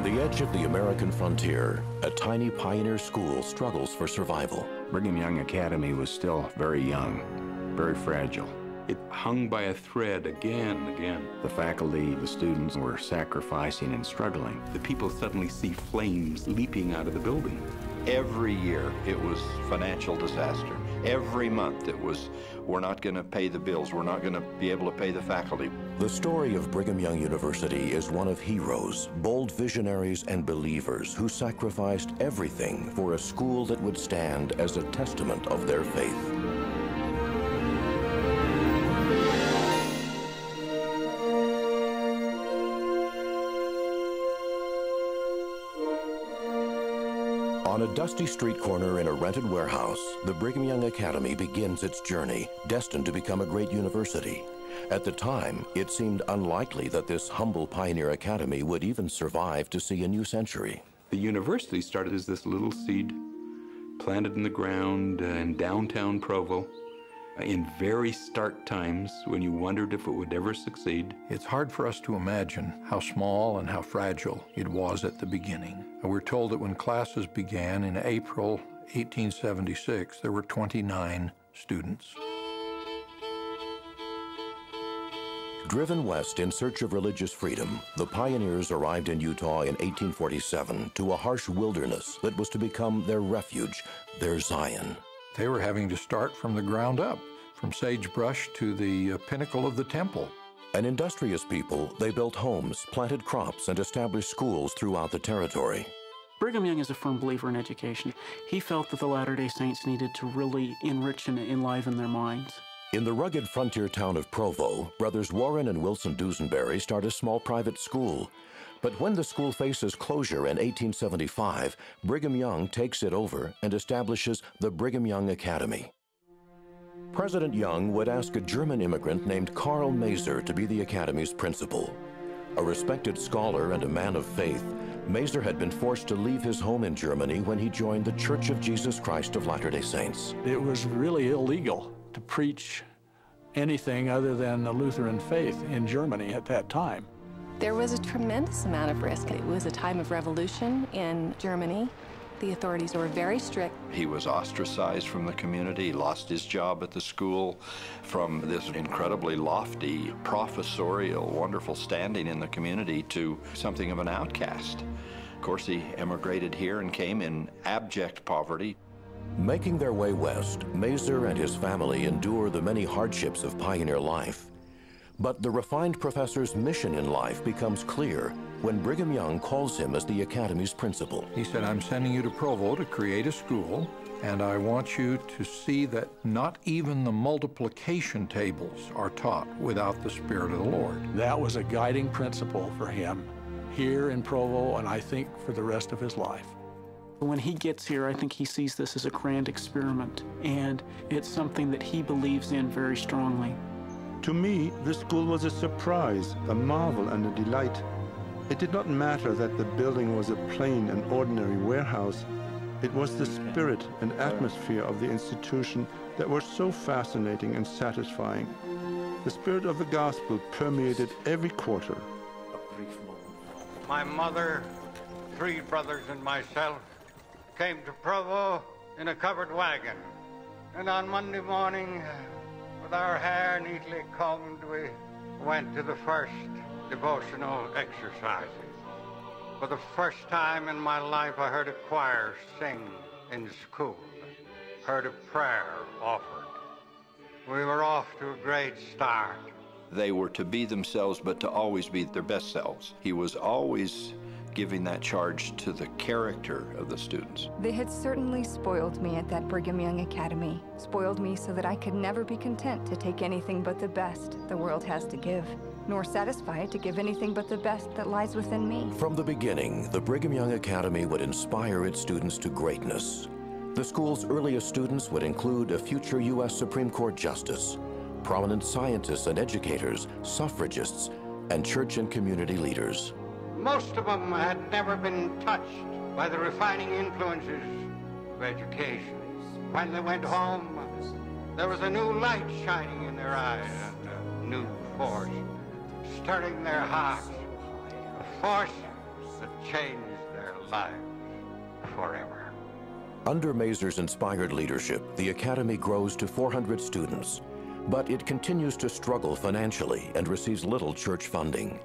On the edge of the American frontier, a tiny pioneer school struggles for survival. Brigham Young Academy was still very young, very fragile. It hung by a thread again and again. The faculty, the students were sacrificing and struggling. The people suddenly see flames leaping out of the building. Every year it was financial disaster. Every month it was, we're not going to pay the bills, we're not going to be able to pay the faculty. The story of Brigham Young University is one of heroes, bold visionaries, and believers who sacrificed everything for a school that would stand as a testament of their faith. On a dusty street corner in a rented warehouse, the Brigham Young Academy begins its journey, destined to become a great university. At the time, it seemed unlikely that this humble pioneer academy would even survive to see a new century. The university started as this little seed planted in the ground in downtown Provo in very stark times when you wondered if it would ever succeed. It's hard for us to imagine how small and how fragile it was at the beginning. We're told that when classes began in April 1876, there were 29 students. Driven west in search of religious freedom, the pioneers arrived in Utah in 1847 to a harsh wilderness that was to become their refuge, their Zion. They were having to start from the ground up, from sagebrush to the pinnacle of the temple. An industrious people, they built homes, planted crops, and established schools throughout the territory. Brigham Young is a firm believer in education. He felt that the Latter-day Saints needed to really enrich and enliven their minds. In the rugged frontier town of Provo, brothers Warren and Wilson Dusenberry start a small private school. But when the school faces closure in 1875, Brigham Young takes it over and establishes the Brigham Young Academy. President Young would ask a German immigrant named Karl Maser to be the academy's principal. A respected scholar and a man of faith, Maser had been forced to leave his home in Germany when he joined the Church of Jesus Christ of Latter-day Saints. It was really illegal to preach anything other than the Lutheran faith in Germany at that time. There was a tremendous amount of risk. It was a time of revolution in Germany. The authorities were very strict. He was ostracized from the community, he lost his job at the school. From this incredibly lofty, professorial, wonderful standing in the community to something of an outcast. Of course, he emigrated here and came in abject poverty. Making their way west, Maser and his family endure the many hardships of pioneer life. But the refined professor's mission in life becomes clear when Brigham Young calls him as the academy's principal. He said, I'm sending you to Provo to create a school, and I want you to see that not even the multiplication tables are taught without the Spirit of the Lord. That was a guiding principle for him here in Provo, and I think for the rest of his life. When he gets here, I think he sees this as a grand experiment, and it's something that he believes in very strongly. To me, the school was a surprise, a marvel, and a delight. It did not matter that the building was a plain and ordinary warehouse. It was the spirit and atmosphere of the institution that were so fascinating and satisfying. The spirit of the gospel permeated every quarter. My mother, 3 brothers, and myself came to Provo in a covered wagon. And on Monday morning, with our hair neatly combed, we went to the first devotional exercises. For the first time in my life, I heard a choir sing in school, heard a prayer offered. We were off to a great start. They were to be themselves, but to always be their best selves. He was always giving that charge to the character of the students. They had certainly spoiled me at that Brigham Young Academy, spoiled me so that I could never be content to take anything but the best the world has to give, nor satisfied to give anything but the best that lies within me. From the beginning, the Brigham Young Academy would inspire its students to greatness. The school's earliest students would include a future U.S. Supreme Court justice, prominent scientists and educators, suffragists, and church and community leaders. Most of them had never been touched by the refining influences of education. When they went home, there was a new light shining in their eyes and a new force stirring their hearts, a force that changed their lives forever. Under Mazur's inspired leadership, the Academy grows to 400 students, but it continues to struggle financially and receives little church funding.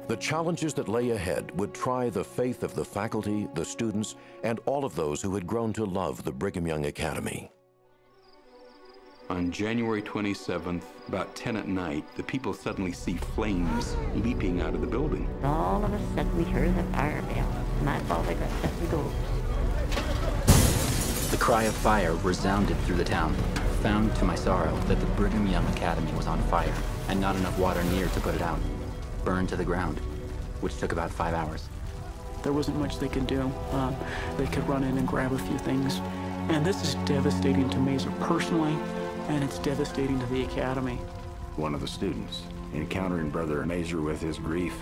The challenges that lay ahead would try the faith of the faculty, the students, and all of those who had grown to love the Brigham Young Academy. On January 27th, about 10 at night, the people suddenly see flames leaping out of the building. All of a sudden we heard the fire bell. My father got up and goes. The cry of fire resounded through the town. Found to my sorrow that the Brigham Young Academy was on fire and not enough water near to put it out. Burned to the ground, which took about 5 hours. There wasn't much they could do. They could run in and grab a few things. And this is devastating to Mazur personally, and it's devastating to the Academy. One of the students, encountering Brother Mazur with his grief,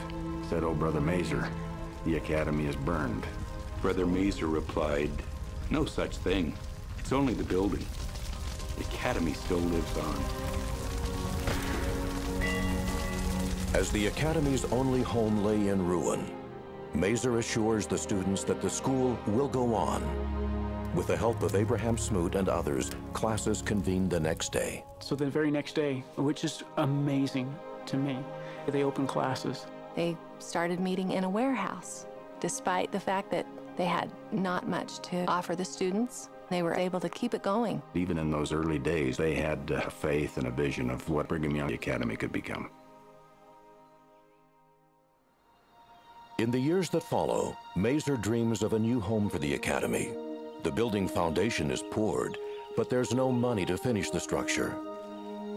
said, "Oh, Brother Mazur, the Academy is burned." Brother Mazur replied, "No such thing. It's only the building. The Academy still lives on." As the Academy's only home lay in ruin, Mazur assures the students that the school will go on. With the help of Abraham Smoot and others, classes convened the next day. So the very next day, which is amazing to me, they opened classes. They started meeting in a warehouse. Despite the fact that they had not much to offer the students, they were able to keep it going. Even in those early days, they had a faith and a vision of what Brigham Young Academy could become. In the years that follow, Mazur dreams of a new home for the Academy. The building foundation is poured, but there's no money to finish the structure.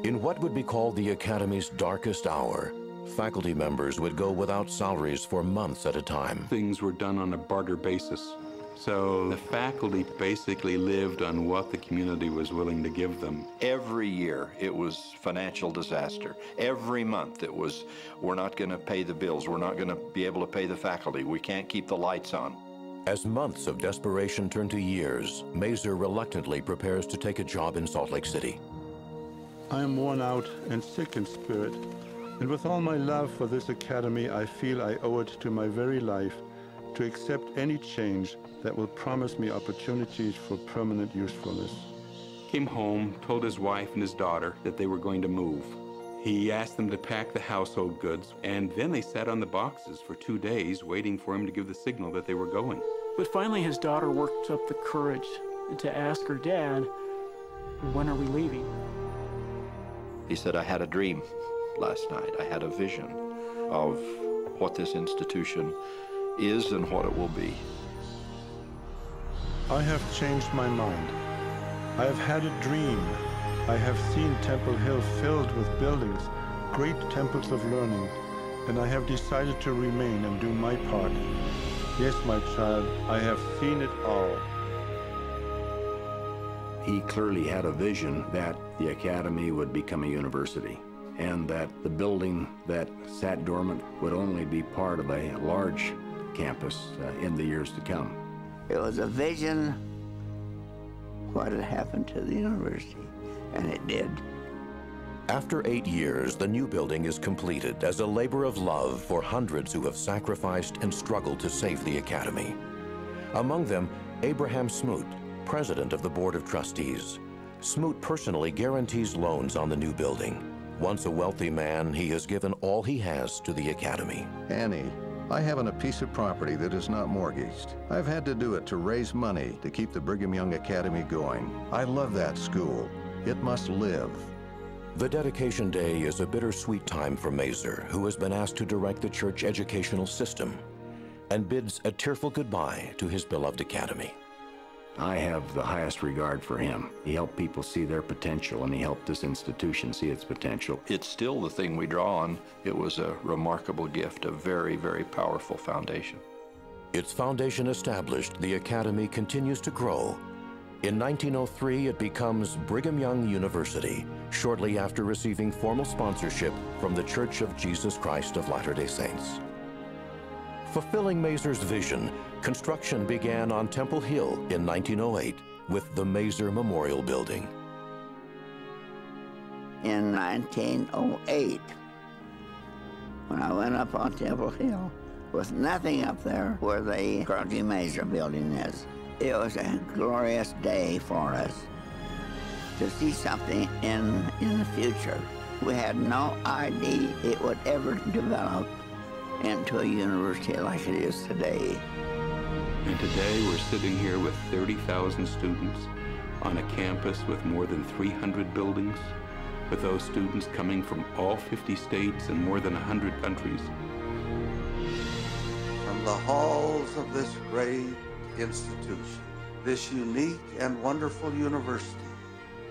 In what would be called the Academy's darkest hour, faculty members would go without salaries for months at a time. Things were done on a barter basis. So the faculty basically lived on what the community was willing to give them. Every year it was financial disaster. Every month it was, we're not going to pay the bills. We're not going to be able to pay the faculty. We can't keep the lights on. As months of desperation turn to years, Mazur reluctantly prepares to take a job in Salt Lake City. I am worn out and sick in spirit, and with all my love for this academy, I feel I owe it to my very life to accept any change that will promise me opportunities for permanent usefulness. Came home, told his wife and his daughter that they were going to move. He asked them to pack the household goods, and then they sat on the boxes for 2 days waiting for him to give the signal that they were going. But finally his daughter worked up the courage to ask her dad, "When are we leaving?" He said, "I had a dream last night. I had a vision of what this institution is and what it will be. I have changed my mind. I have had a dream. I have seen Temple Hill filled with buildings, great temples of learning, and I have decided to remain and do my part. Yes, my child, I have seen it all." He clearly had a vision that the Academy would become a university, and that the building that sat dormant would only be part of a large campus in the years to come. It was a vision what had happened to the university, and it did. After 8 years, the new building is completed as a labor of love for hundreds who have sacrificed and struggled to save the Academy. Among them, Abraham Smoot, president of the Board of Trustees. Smoot personally guarantees loans on the new building. Once a wealthy man, he has given all he has to the Academy. Annie, I have a piece of property that is not mortgaged. I've had to do it to raise money to keep the Brigham Young Academy going. I love that school. It must live. The dedication day is a bittersweet time for Mazur, who has been asked to direct the church educational system, and bids a tearful goodbye to his beloved academy. I have the highest regard for him. He helped people see their potential, and he helped this institution see its potential. It's still the thing we draw on. It was a remarkable gift, a very, very powerful foundation. Its foundation established, the Academy continues to grow. In 1903, it becomes Brigham Young University, shortly after receiving formal sponsorship from the Church of Jesus Christ of Latter-day Saints. Fulfilling Mazur's vision, construction began on Temple Hill in 1908 with the Mazur Memorial Building. In 1908, when I went up on Temple Hill, with nothing up there where the Carnegie Major building is. It was a glorious day for us to see something in the future. We had no idea it would ever develop into a university like it is today. And today we're sitting here with 30,000 students on a campus with more than 300 buildings, with those students coming from all 50 states and more than 100 countries. From the halls of this great institution, this unique and wonderful university,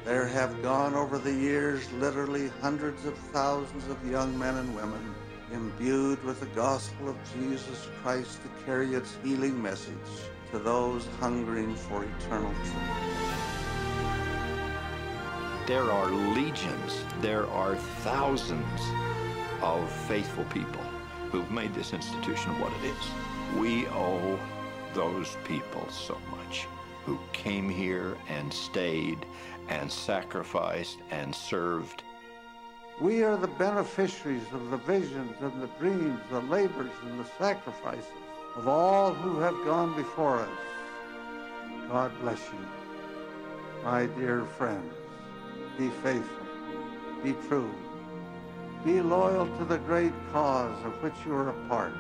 there have gone over the years literally hundreds of thousands of young men and women imbued with the gospel of Jesus Christ to carry its healing message to those hungering for eternal truth. There are legions, there are thousands of faithful people who've made this institution what it is. We owe those people so much, who came here and stayed and sacrificed and served. We are the beneficiaries of the visions and the dreams, the labors and the sacrifices of all who have gone before us. God bless you, my dear friends. Be faithful, be true, be loyal to the great cause of which you are a part.